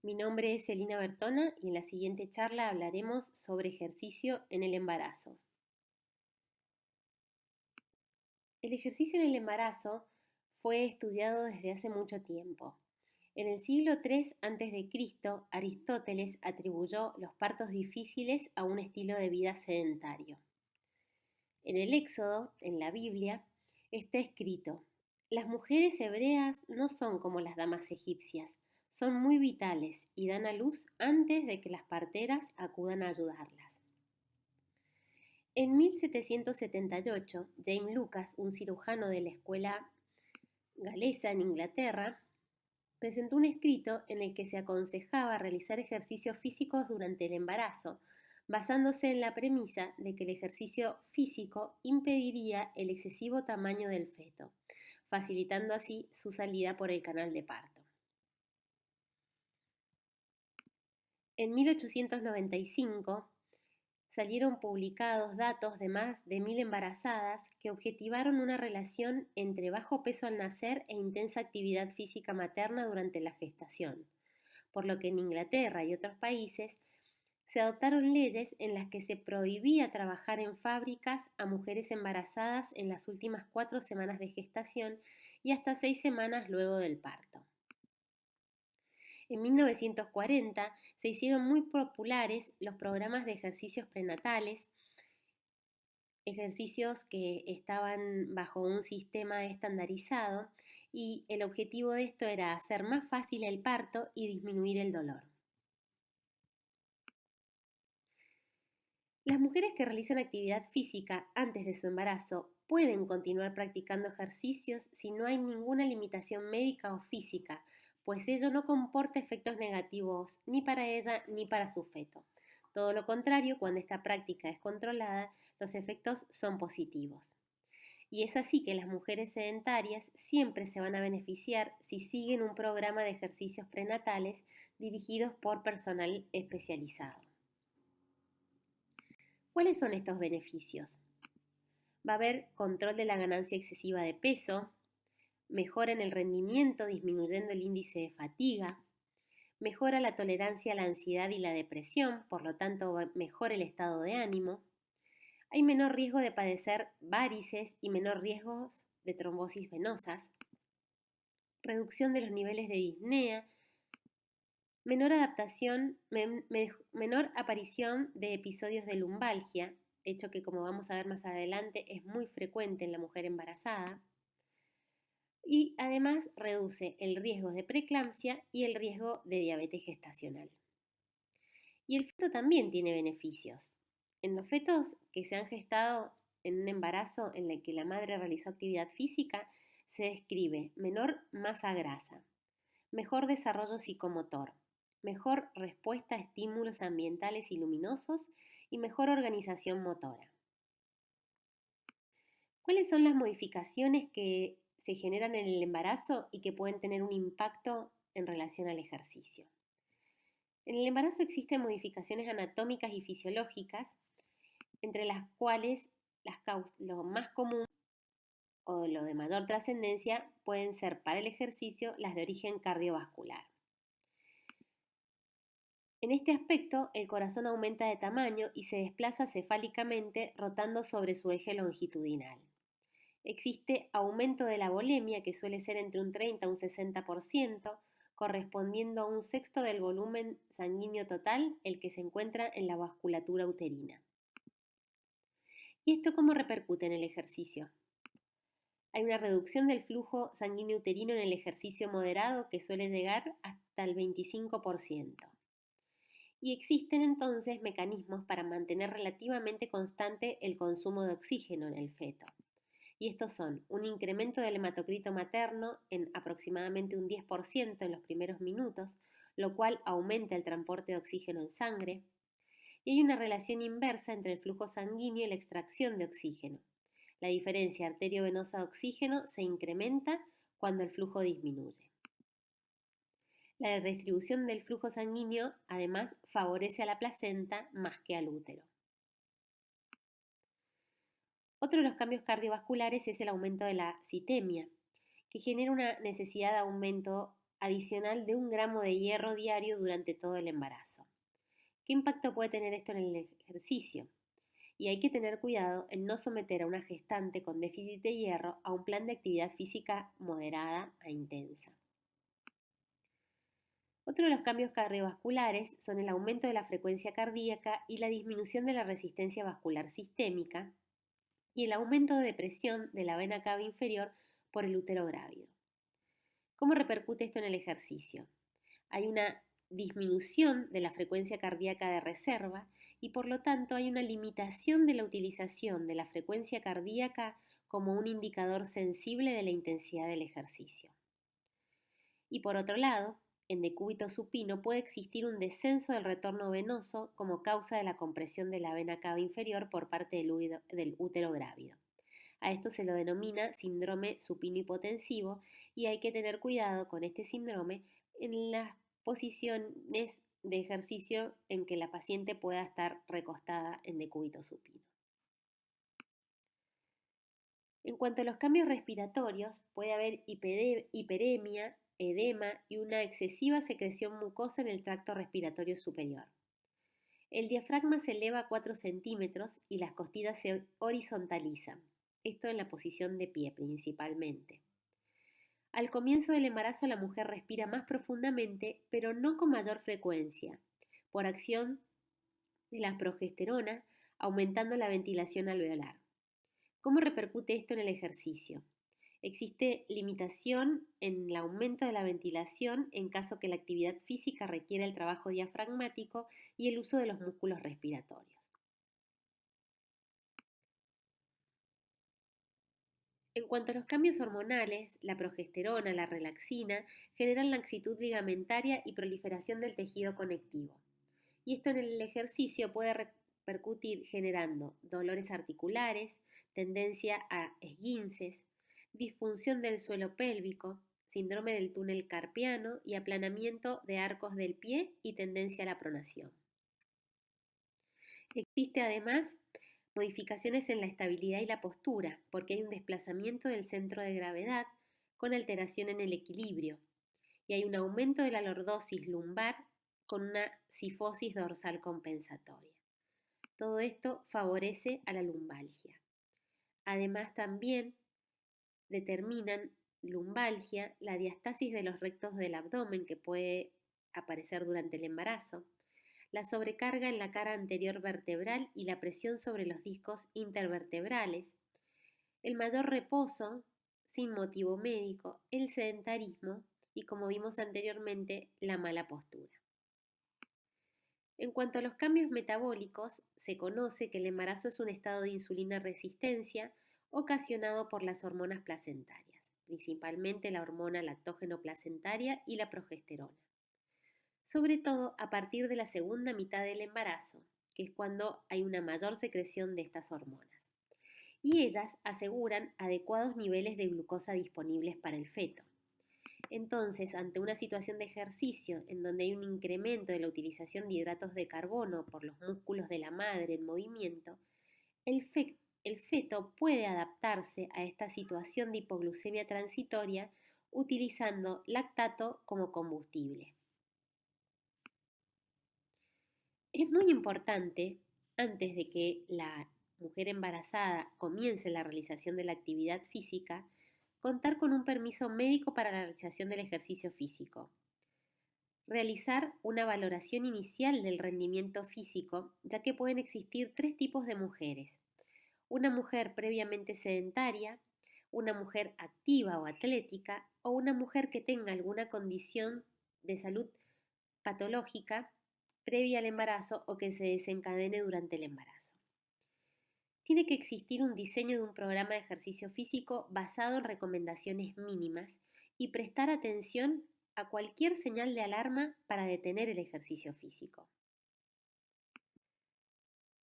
Mi nombre es Elina Bertona y en la siguiente charla hablaremos sobre ejercicio en el embarazo. El ejercicio en el embarazo fue estudiado desde hace mucho tiempo. En el siglo III a.C., Aristóteles atribuyó los partos difíciles a un estilo de vida sedentario. En el Éxodo, en la Biblia, está escrito: las mujeres hebreas no son como las damas egipcias, son muy vitales y dan a luz antes de que las parteras acudan a ayudarlas. En 1778, James Lucas, un cirujano de la escuela galesa en Inglaterra, presentó un escrito en el que se aconsejaba realizar ejercicios físicos durante el embarazo, basándose en la premisa de que el ejercicio físico impediría el excesivo tamaño del feto, facilitando así su salida por el canal de parto. En 1895 salieron publicados datos de más de 1000 embarazadas que objetivaron una relación entre bajo peso al nacer e intensa actividad física materna durante la gestación, por lo que en Inglaterra y otros países se adoptaron leyes en las que se prohibía trabajar en fábricas a mujeres embarazadas en las últimas 4 semanas de gestación y hasta 6 semanas luego del parto. En 1940 se hicieron muy populares los programas de ejercicios prenatales, ejercicios que estaban bajo un sistema estandarizado, y el objetivo de esto era hacer más fácil el parto y disminuir el dolor. Las mujeres que realizan actividad física antes de su embarazo pueden continuar practicando ejercicios si no hay ninguna limitación médica o física, pues ello no comporta efectos negativos ni para ella ni para su feto. Todo lo contrario, cuando esta práctica es controlada, los efectos son positivos. Y es así que las mujeres sedentarias siempre se van a beneficiar si siguen un programa de ejercicios prenatales dirigidos por personal especializado. ¿Cuáles son estos beneficios? Va a haber control de la ganancia excesiva de peso, mejora en el rendimiento disminuyendo el índice de fatiga, mejora la tolerancia a la ansiedad y la depresión, por lo tanto mejora el estado de ánimo, hay menor riesgo de padecer varices y menor riesgo de trombosis venosas, reducción de los niveles de disnea, menor aparición de episodios de lumbalgia, hecho que, como vamos a ver más adelante, es muy frecuente en la mujer embarazada, y además reduce el riesgo de preeclampsia y el riesgo de diabetes gestacional. Y el feto también tiene beneficios. En los fetos que se han gestado en un embarazo en el que la madre realizó actividad física, se describe menor masa grasa, mejor desarrollo psicomotor, mejor respuesta a estímulos ambientales y luminosos y mejor organización motora. ¿Cuáles son las modificaciones que se generan en el embarazo y que pueden tener un impacto en relación al ejercicio? En el embarazo existen modificaciones anatómicas y fisiológicas, entre las cuales lo más común o lo de mayor trascendencia pueden ser para el ejercicio las de origen cardiovascular. En este aspecto, el corazón aumenta de tamaño y se desplaza cefálicamente rotando sobre su eje longitudinal. Existe aumento de la volemia, que suele ser entre un 30 y un 60%, correspondiendo a un sexto del volumen sanguíneo total, el que se encuentra en la vasculatura uterina. ¿Y esto cómo repercute en el ejercicio? Hay una reducción del flujo sanguíneo uterino en el ejercicio moderado que suele llegar hasta el 25%. Y existen entonces mecanismos para mantener relativamente constante el consumo de oxígeno en el feto. Y estos son un incremento del hematocrito materno en aproximadamente un 10% en los primeros minutos, lo cual aumenta el transporte de oxígeno en sangre, y hay una relación inversa entre el flujo sanguíneo y la extracción de oxígeno. La diferencia arteriovenosa de oxígeno se incrementa cuando el flujo disminuye. La redistribución del flujo sanguíneo además favorece a la placenta más que al útero. Otro de los cambios cardiovasculares es el aumento de la citemia, que genera una necesidad de aumento adicional de 1 gramo de hierro diario durante todo el embarazo. ¿Qué impacto puede tener esto en el ejercicio? Y hay que tener cuidado en no someter a una gestante con déficit de hierro a un plan de actividad física moderada a intensa. Otro de los cambios cardiovasculares son el aumento de la frecuencia cardíaca y la disminución de la resistencia vascular sistémica y el aumento de presión de la vena cava inferior por el útero grávido. ¿Cómo repercute esto en el ejercicio? Hay una disminución de la frecuencia cardíaca de reserva y por lo tanto hay una limitación de la utilización de la frecuencia cardíaca como un indicador sensible de la intensidad del ejercicio. Y por otro lado, en decúbito supino puede existir un descenso del retorno venoso como causa de la compresión de la vena cava inferior por parte del útero grávido. A esto se lo denomina síndrome supino hipotensivo y hay que tener cuidado con este síndrome en las posiciones de ejercicio en que la paciente pueda estar recostada en decúbito supino. En cuanto a los cambios respiratorios, puede haber hiperemia, edema y una excesiva secreción mucosa en el tracto respiratorio superior. El diafragma se eleva a 4 centímetros y las costillas se horizontalizan, esto en la posición de pie principalmente. Al comienzo del embarazo la mujer respira más profundamente, pero no con mayor frecuencia, por acción de la progesterona, aumentando la ventilación alveolar. ¿Cómo repercute esto en el ejercicio? Existe limitación en el aumento de la ventilación en caso que la actividad física requiera el trabajo diafragmático y el uso de los músculos respiratorios. En cuanto a los cambios hormonales, la progesterona, la relaxina generan laxitud ligamentaria y proliferación del tejido conectivo. Y esto en el ejercicio puede repercutir generando dolores articulares, tendencia a esguinces, disfunción del suelo pélvico, síndrome del túnel carpiano y aplanamiento de arcos del pie y tendencia a la pronación. Existe además modificaciones en la estabilidad y la postura, porque hay un desplazamiento del centro de gravedad con alteración en el equilibrio y hay un aumento de la lordosis lumbar con una cifosis dorsal compensatoria. Todo esto favorece a la lumbalgia. Además también determinan lumbalgia la diastasis de los rectos del abdomen que puede aparecer durante el embarazo, la sobrecarga en la cara anterior vertebral y la presión sobre los discos intervertebrales, el mayor reposo sin motivo médico, el sedentarismo y, como vimos anteriormente, la mala postura. En cuanto a los cambios metabólicos, se conoce que el embarazo es un estado de insulina resistencia ocasionado por las hormonas placentarias, principalmente la hormona lactógeno placentaria y la progesterona, sobre todo a partir de la segunda mitad del embarazo, que es cuando hay una mayor secreción de estas hormonas, y ellas aseguran adecuados niveles de glucosa disponibles para el feto. Entonces, ante una situación de ejercicio en donde hay un incremento de la utilización de hidratos de carbono por los músculos de la madre en movimiento, el feto puede adaptarse a esta situación de hipoglucemia transitoria utilizando lactato como combustible. Es muy importante, antes de que la mujer embarazada comience la realización de la actividad física, contar con un permiso médico para la realización del ejercicio físico. Realizar una valoración inicial del rendimiento físico, ya que pueden existir 3 tipos de mujeres. Una mujer previamente sedentaria, una mujer activa o atlética o una mujer que tenga alguna condición de salud patológica previa al embarazo o que se desencadene durante el embarazo. Tiene que existir un diseño de un programa de ejercicio físico basado en recomendaciones mínimas y prestar atención a cualquier señal de alarma para detener el ejercicio físico.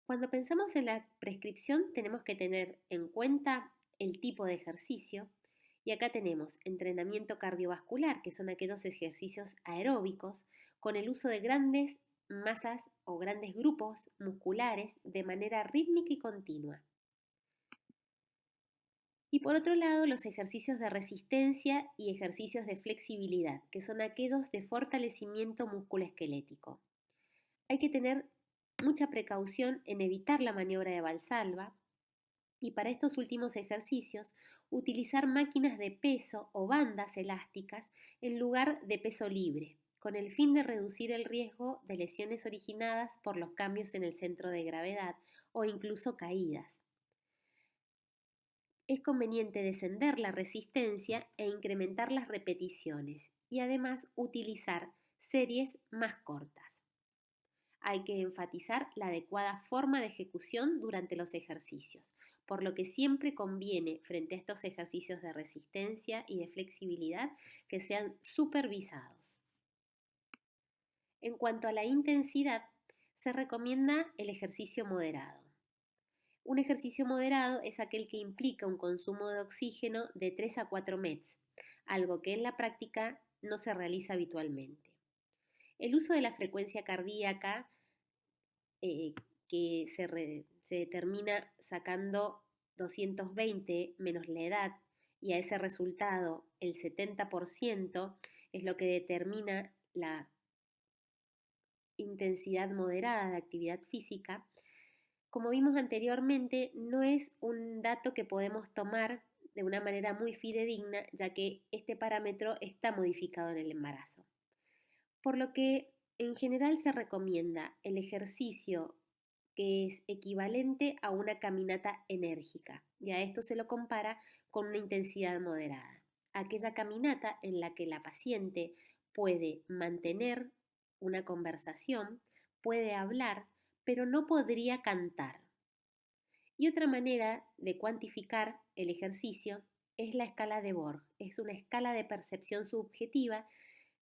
Cuando pensamos en la prescripción tenemos que tener en cuenta el tipo de ejercicio y acá tenemos entrenamiento cardiovascular, que son aquellos ejercicios aeróbicos con el uso de grandes masas o grandes grupos musculares de manera rítmica y continua. Y por otro lado, los ejercicios de resistencia y ejercicios de flexibilidad, que son aquellos de fortalecimiento musculoesquelético. Hay que tener mucha precaución en evitar la maniobra de Valsalva y para estos últimos ejercicios utilizar máquinas de peso o bandas elásticas en lugar de peso libre, con el fin de reducir el riesgo de lesiones originadas por los cambios en el centro de gravedad o incluso caídas. Es conveniente descender la resistencia e incrementar las repeticiones y además utilizar series más cortas. Hay que enfatizar la adecuada forma de ejecución durante los ejercicios, por lo que siempre conviene frente a estos ejercicios de resistencia y de flexibilidad que sean supervisados. En cuanto a la intensidad, se recomienda el ejercicio moderado. Un ejercicio moderado es aquel que implica un consumo de oxígeno de 3 a 4 mETs, algo que en la práctica no se realiza habitualmente. El uso de la frecuencia cardíaca eh, que se determina sacando 220 menos la edad y a ese resultado el 70% es lo que determina la intensidad moderada de actividad física. Como vimos anteriormente, no es un dato que podemos tomar de una manera muy fidedigna, ya que este parámetro está modificado en el embarazo. Por lo que en general se recomienda el ejercicio que es equivalente a una caminata enérgica, y a esto se lo compara con una intensidad moderada. Aquella caminata en la que la paciente puede mantener una conversación, puede hablar, pero no podría cantar. Y otra manera de cuantificar el ejercicio es la escala de Borg. Es una escala de percepción subjetiva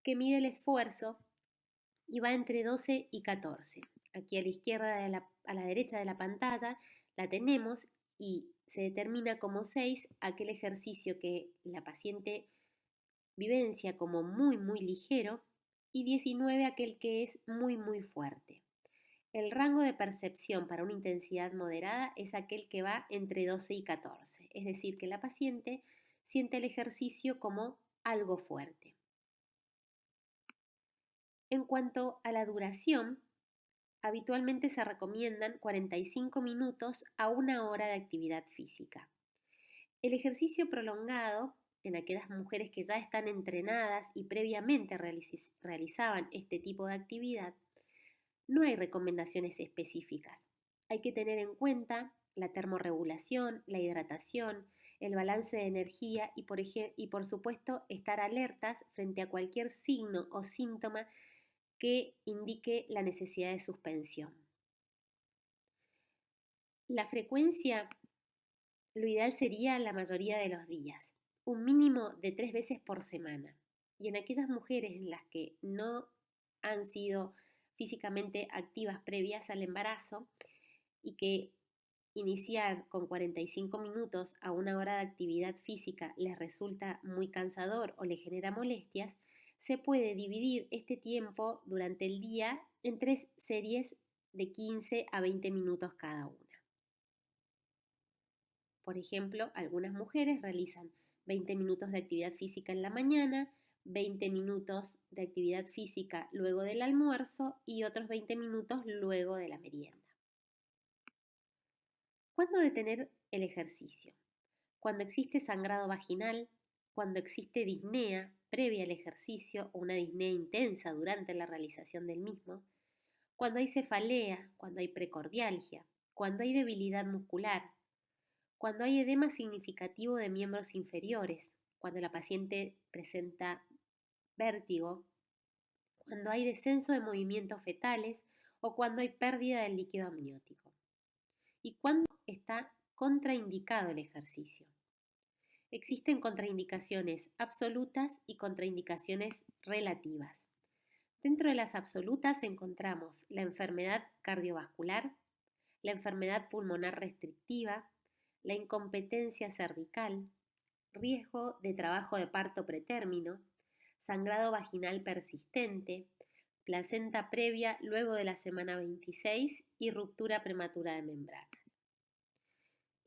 que mide el esfuerzo y va entre 12 y 14. Aquí a la izquierda, a la derecha de la pantalla, la tenemos y se determina como 6 aquel ejercicio que la paciente vivencia como muy ligero y 19 aquel que es muy fuerte. El rango de percepción para una intensidad moderada es aquel que va entre 12 y 14, es decir, que la paciente siente el ejercicio como algo fuerte. En cuanto a la duración, habitualmente se recomiendan 45 minutos a una hora de actividad física. El ejercicio prolongado en aquellas mujeres que ya están entrenadas y previamente realizaban este tipo de actividad, no hay recomendaciones específicas. Hay que tener en cuenta la termorregulación, la hidratación, el balance de energía y por supuesto estar alertas frente a cualquier signo o síntoma que indique la necesidad de suspensión. La frecuencia, lo ideal sería la mayoría de los días, un mínimo de 3 veces por semana. Y en aquellas mujeres en las que no han sido físicamente activas previas al embarazo y que iniciar con 45 minutos a una hora de actividad física les resulta muy cansador o les genera molestias, se puede dividir este tiempo durante el día en 3 series de 15 a 20 minutos cada una. Por ejemplo, algunas mujeres realizan 20 minutos de actividad física en la mañana, 20 minutos de actividad física luego del almuerzo y otros 20 minutos luego de la merienda. ¿Cuándo detener el ejercicio? Cuando existe sangrado vaginal, cuando existe disnea previa al ejercicio o una disnea intensa durante la realización del mismo, cuando hay cefalea, cuando hay precordialgia, cuando hay debilidad muscular, cuando hay edema significativo de miembros inferiores, cuando la paciente presenta vértigo, cuando hay descenso de movimientos fetales o cuando hay pérdida del líquido amniótico. ¿Y cuándo está contraindicado el ejercicio? Existen contraindicaciones absolutas y contraindicaciones relativas. Dentro de las absolutas encontramos la enfermedad cardiovascular, la enfermedad pulmonar restrictiva, la incompetencia cervical, riesgo de trabajo de parto pretérmino, sangrado vaginal persistente, placenta previa luego de la semana 26 y ruptura prematura de membranas.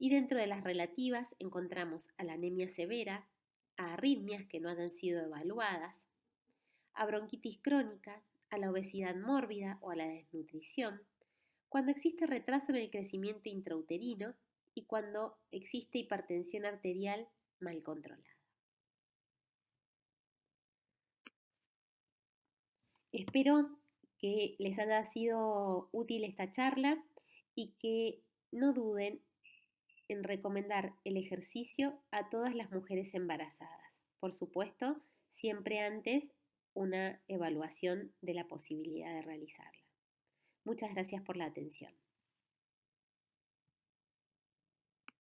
Y dentro de las relativas encontramos a la anemia severa, a arritmias que no hayan sido evaluadas, a bronquitis crónica, a la obesidad mórbida o a la desnutrición, cuando existe retraso en el crecimiento intrauterino y cuando existe hipertensión arterial mal controlada. Espero que les haya sido útil esta charla y que no duden en recomendar el ejercicio a todas las mujeres embarazadas. Por supuesto, siempre antes una evaluación de la posibilidad de realizarla. Muchas gracias por la atención.